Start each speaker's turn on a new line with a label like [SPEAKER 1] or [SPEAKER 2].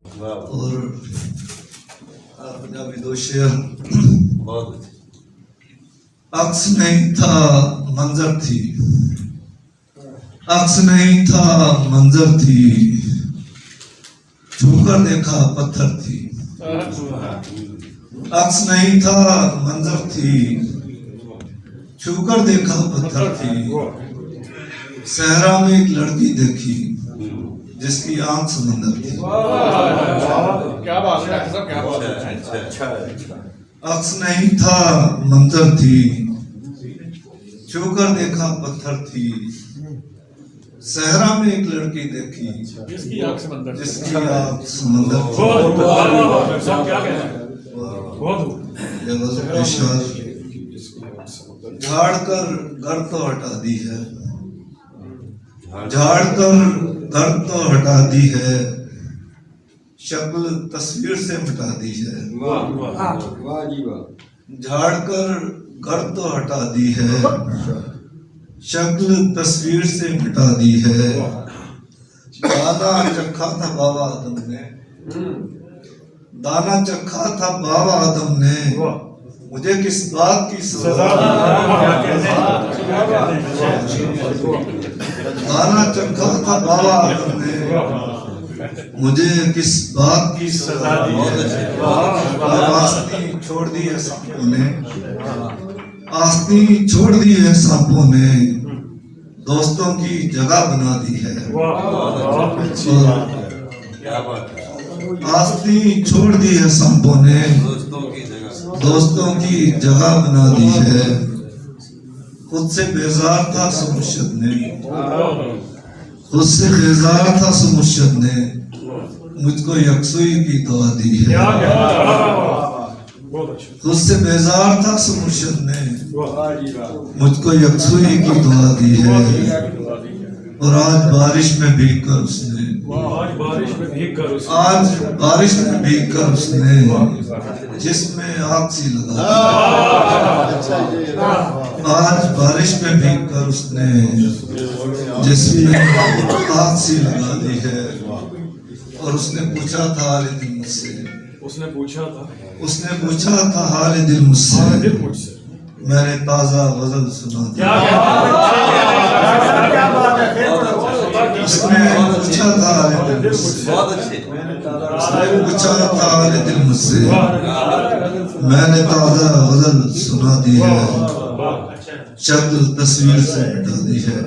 [SPEAKER 1] और पंजाबी दो शेर। अक्स नहीं था मंजर थी, अक्स नहीं था मंजर थी, छूकर देखा पत्थर थी। अक्स नहीं था मंजर थी, छूकर देखा पत्थर थी। सहरा में एक लड़की देखी जिसकी आंख समंदर थी।
[SPEAKER 2] क्या बात है, क्या बात है।
[SPEAKER 1] अक्स नहीं था मंजर थी, छूकर देखा पत्थर थी। सहरा में एक लड़की देखी
[SPEAKER 2] जिसकी आंख समंदर थी।
[SPEAKER 1] जिसकी आंख समंदर थी। झाड़ कर घर तो हटा दी है, झाड़ कर घर तो हटा दी है, शक्ल तस्वीर से मिटा दी है। झाड़ कर घर तो हटा दी है, शक्ल तस्वीर से मिटा दी है। दाना चखा था बाबा आदम ने, दाना चखा था बाबा आदम ने, मुझे किस बात की सजा दी। दाना चखा था बाबा आदम ने, मुझे किस बात की सजा दी है। आस्ती छोड़ दी है सांपों ने, आस्ती छोड़ दी है सांपों ने, दोस्तों की जगह बना दी है। आस्ती छोड़ दी है सांपों ने, दोस्तों की जगह बना दी है। खुद से बेजार था सुमुर्शद ने, खुद से बेजार था सुमुर्शद ने, मुझको यकसुई की दुआ दी है। खुद से बेजार था सुमुर्शद ने, मुझको यकसुई की दुआ दी है। और आज बारिश में भीग कर उसने, आज बारिश में भीग कर उसने जिसमें आग सी लगा दी। आज बारिश में भीग कर उसने जिसमें आग सी लगा दी है। और उसने पूछा था हाल दिल मुझसे,
[SPEAKER 2] उसने
[SPEAKER 1] पूछा था हाल दिल मुझसे, मैंने ताजा गजल सुना दी। उसने पूछा था हाल दिल मुझसे, उसने पूछा था हाल दिल मुझसे, मैंने ताजा गजल सुना दी है, शक्ल तस्वीर से मिटा दी है।